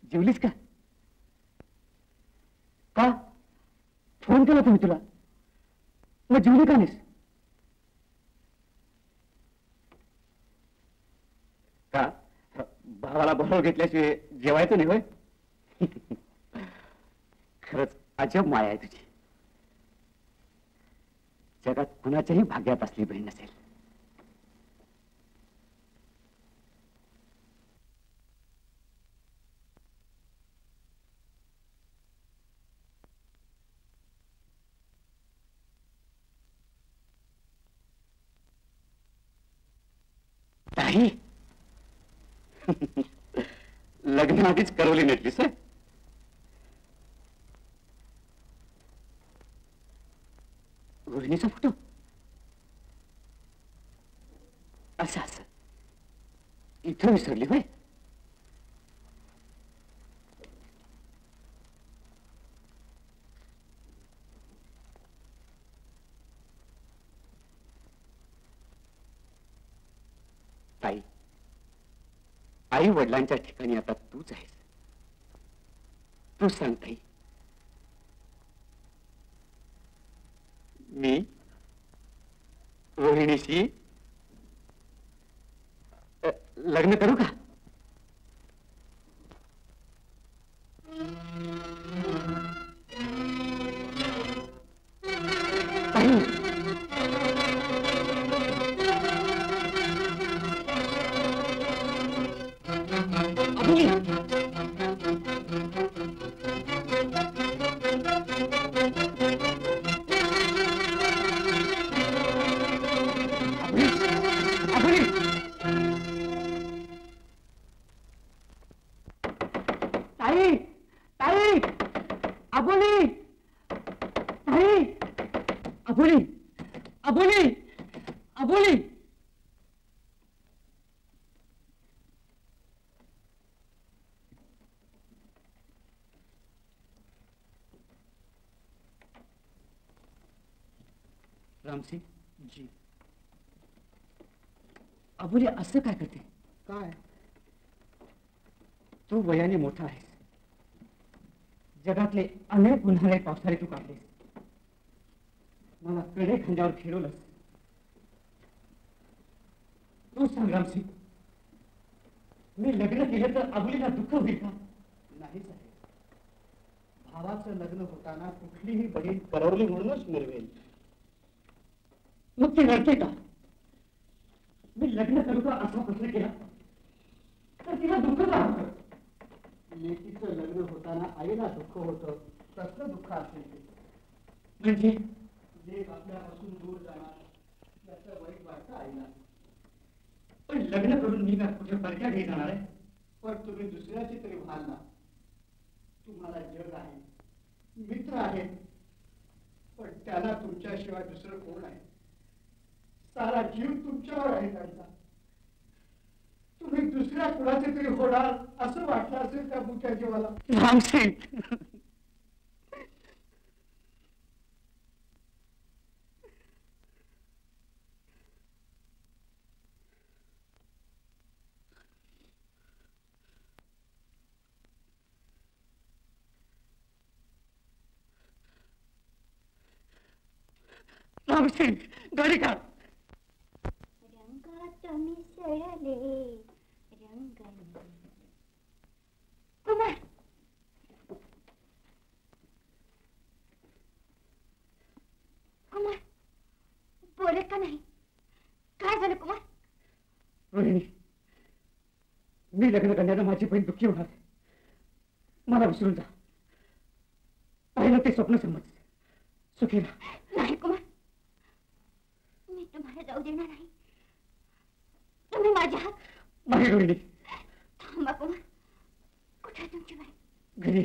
जेवलीस का? का फोन केला तुम्ही तुला? मग जेवली का नाहीस? का भावाला बरोबर घेतल्याशिवाय जेवायचं नाही होय? खरंच अजब माया आहे तुझी. जगात कुणाच्याही भाग्यात असली बहीण नसेल. ताई, लग्न आधीच करवली नेटलीस. रोहिणीचा फोटो असं असं इथं विसरली होय? ताई, आई वडिलांच्या ठिकाणी आता तूच आहेस. तू सांग ताई, मी रोहिणीशी लग्न करू का? ताई, रामसिंग जी, अबोली असं काय करते? काय? तू वयाने मोठा आहेस. जगातले अनेक उन्हाळे पावसाळे तू काढलेस. मला कडे खांद्यावर खेळवलंस. तू सांग रामसिंग, मी लग्न केलं तर अबोलीला दुःख होईल का? नाही साहेब, भावाचं लग्न होताना कुठलीही बहीण करवली म्हणूनच मिळवेल. मग ती रडते का? मी लग्न करू का असा प्रश्न केला तर तिला दुःख का होतं? लेकीचं लग्न होताना आईला दुःख होतं, कसलं दुःख असेल ते? म्हणजे लेक आपल्यापासून दूर जाणार याचं वाईट वाटतं आईला. पण लग्न करून मी का कुठे परक्या घरी जाणार आहे? पण तुम्ही दुसऱ्याची तरी व्हाल ना. तुम्हाला जग आहे, मित्र आहेत, पण त्याला तुमच्याशिवाय दुसरं कोण आहे? सारा जीव तुमच्यावर आहे त्यांचा. तुम्ही दुसऱ्या कुणाचे तरी होणार असं वाटलं असेल त्या मुक्या जीवाला. रामसिंग, रामसिंग, गाडी काढ. रंगात मिसळले रंग कुमार. कुमार बोले का नाही? काय झालं कुमार? रोहिणी, मी लग्न करण्याला माझी बहीण दुःखी होणार. मला विसरून जा. पाहिलं ते स्वप्न समज. सुखी राहा. नाही कुमार, मी तुम्हाला जाऊ देणार नाही. तुम्ही माझ्या हात. नाही रोहिणी, थांबा कुमार. कुठे तुमची बाई? घरी.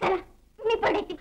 चला मी पडते.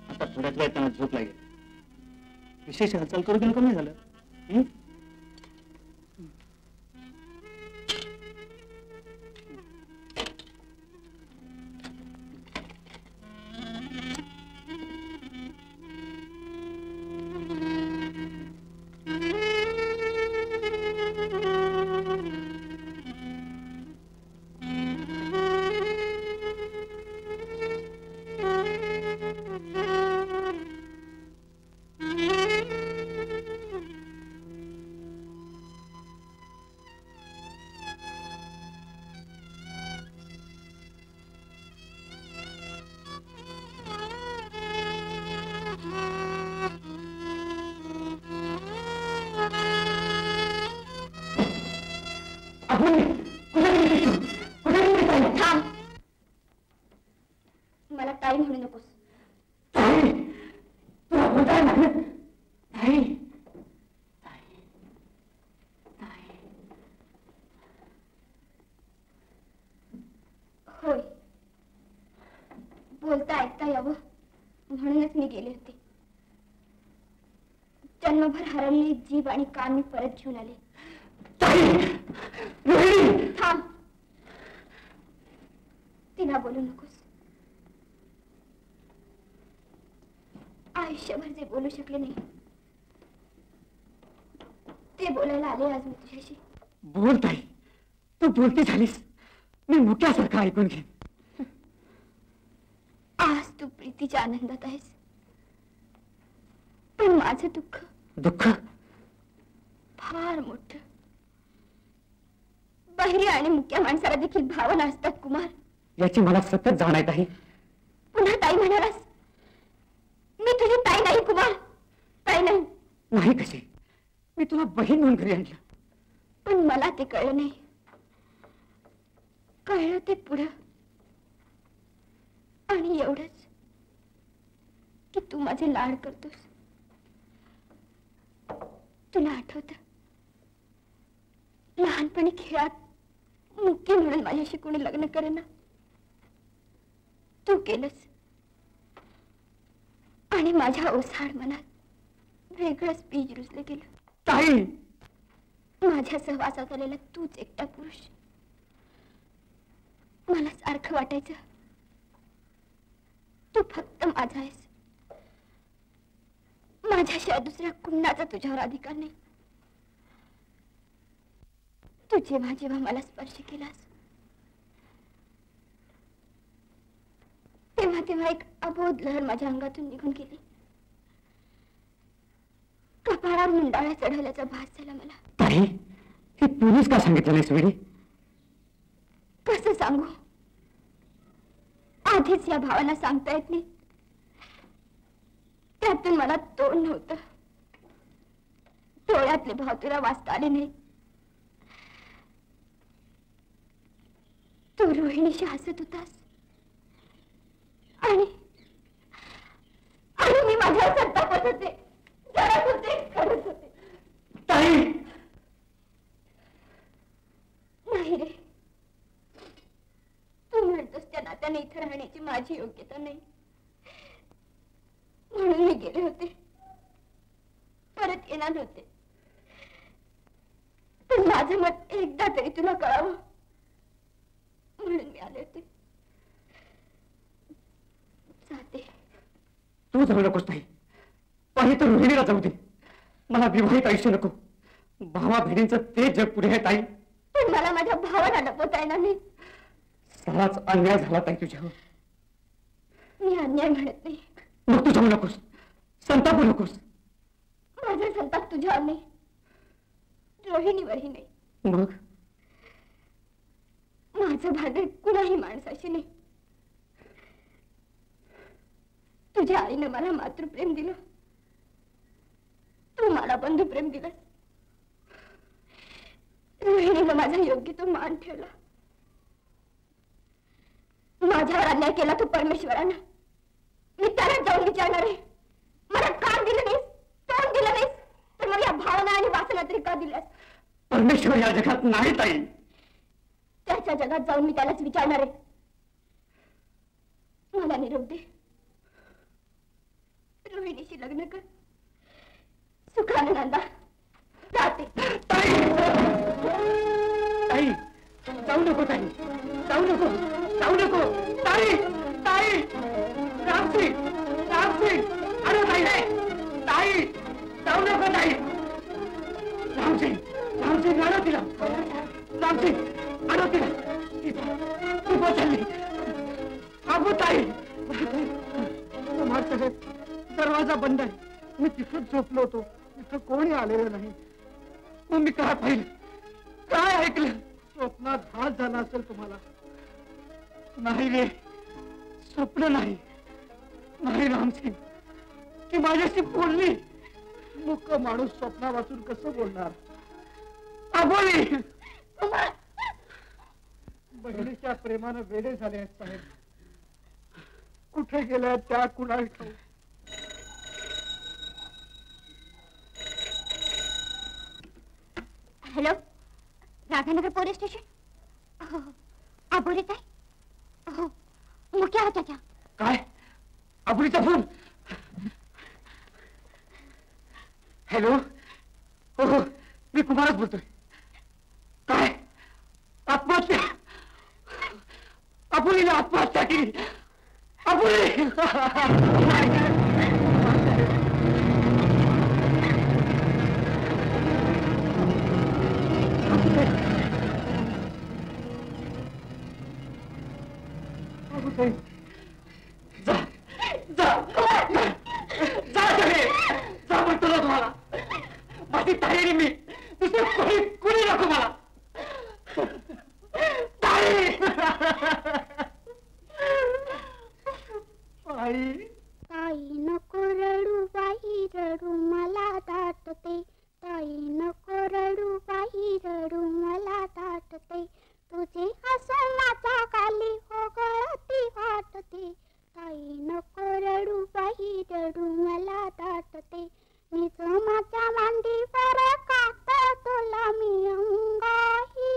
आता थोड्याच वेळ त्यांना झोप लागेल. विशेष हालचाल करू देणं कमी झालं. मला काही म्हणू नकोस. होय, बोलता ऐकता यावं म्हणूनच मी गेले होते. जन्मभर हरवलेली जीभ आणि कान मी परत घेऊन आले. थांब, तिला बोलू नकोस. आयुष्यभर जे बोलू शकले नाही ते बोलायला आले आज मी तुझ्याशी. बोल ताई, तू बोलती झालीस. मी मोठ्यासारखं ऐकून घे. आज तू प्रीतीच्या आनंदात आहेस, पण माझं दुःख दुःख फार मोठं. बहिरी आणि मुक्या माणसाला देखील भावना असतात कुमार. याची मला सतत जाणीव आहे. पुन्हा ताई म्हणालास. मी तुझी ताई नाही कुमार, ताई नाही. नाही कशी? मी तुला बहीण म्हणून घरी आणलं. पण मला ते कळलं नाही. कळलं ते पुढं. आणि एवढंच की तू माझे लाड करतोस. तुला आठवत लहानपणी खेळात मुक्की म्हणून माझ्याशी कोणी लग्न करेना, तू केलंस. आणि माझ्या ओसाड मनात वेगळंच बीज रुजलं गेलं. ताई, माझ्या सहवासात आलेला तूच एकटा पुरुष. मला सारखं वाटायचं तू फक्त माझा आहेस. माझ्याशिवाय दुसऱ्या कुणाचा तुझ्यावर अधिकार नाही. तू जेव्हा जेव्हा मला स्पर्श केलास तेव्हा तेव्हा एक अबोध लहर माझ्या अंगातून निघून गेली. कपाळावर मुंडाळा चढवल्याचा भास झाला मला. ताई, हे पोलीस का सांगितलं नाहीस वेळी? कसं सांगू? आधीच या भावांना सांगता येत नाही. त्यातून मला तोंड नव्हतं. डोळ्यातले भाव तुला वाचता आले नाही. तू रोहिणीशी हसत होतास आणि मी माझ्यावर संतापत होते, जळत होते, करत होते. ताई, नाही रे, तू म्हणतोस त्या नात्याने इथे राहण्याची माझी योग्यता नाही म्हणून मी गेले होते. परत येणार होते, पण माझं मत एकदा तरी तुला कळावं म्हणून मी आले होते. जाते. तू जाऊ नकोस ताई. पाहिजे तर रोहिणीला जाऊ दे. मला विवाहित आयुष्य नको. भावा बहिणींचं ते जग पुढे आहे ताई. पण मला माझ्या भावाला लपवता येणार नाही. साराच अन्याय झाला ताई तुझ्यावर. मी अन्याय म्हणत नाही. मग तू जाऊ नकोस, संतापू नकोस. माझा संताप तुझ्यावर नाही, रोहिणीवरही नाही. मग माझं भांडण कुणाही माणसाशी नाही. तुझ्या आईनं मला मातृप्रेम दिलं, तू मला बंधुप्रेम दिलंस. रोहिणीनं माझा योग्य तो मान ठेवला. माझ्यावर अन्याय केला तू परमेश्वरानं. मी त्याला जाऊन विचारणार आहे. मला कान दिलं नाहीस, तोंड दिलं नाहीस, तर मग या भावना आणि वासना तरी का दिल्यास? परमेश्वर या जगात नाही ताई. त्याच्या जगात जाऊन मी त्यालाच विचारणार आहे. मला निरोप दे. रोहिणीशी लग्न कर, सुखाने नंदा. जाते. ताई, ताई, जाऊ नको ताई, जाऊ नको, जाऊ नको. ताई, ताई, रामसिंग, रामसिंग, अरे ताई, ताई, जाऊ नको ताई. रामसिंग, रामसिंग, आणा तिला. रामसिंग, आणा तिला. ती बसली. अबो ताई, दरवाजा बंद आहे. मी तिथंच झोपलो होतो. तिथं कोणी आलेलं नाही. मग मी काय पाहिलं, काय ऐकलं? स्वप्नात भास झाला असेल तुम्हाला. नाही रे, स्वप्न नाही. नाही रामसिंग, ती माझ्याशी बोलली. मुक माणूस स्वप्ना वाचून कसं बोलणार? अबोली. बहिणीच्या प्रेमानं वेडे झाले आहेत साहेब. कुठे गेल्या त्या कुणाला ठाऊक. Hello, Radhanagar police station. हो, अबोलीत आहे. हो, मुक्या होत्या त्या. काय अपुलीचा फोन? हॅलो, हो हो, मी कुमारच बोलतोय. काय आत्महत्या? अपुलीने आत्महत्या केली. अपुली जा जा जा जा म्हणतो ना तुम्हाला. माझी तयारी मी दुसरं कोणी नको मला. ताई नको रडू बाई रडू मला दाटते. ताई नको रडू बाई रडू मला दाटते. तुझे हसून माझ्या खाली ओघळती वाटते. ताई नको रडू बाई रडू मला दाटते. मीच माझ्या मांडीवर कात तुला मी अंगाई.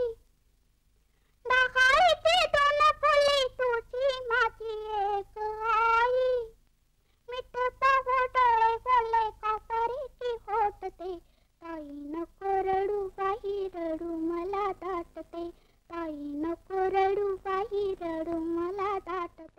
डहाळीची दोन फुली तुझी माझी एक आई. मिठ डोळे बोले कापरीची होटते. ताई नको रडू बाई रडू मला दाटते. ताई नको रडू बाई रडू मला दाटते.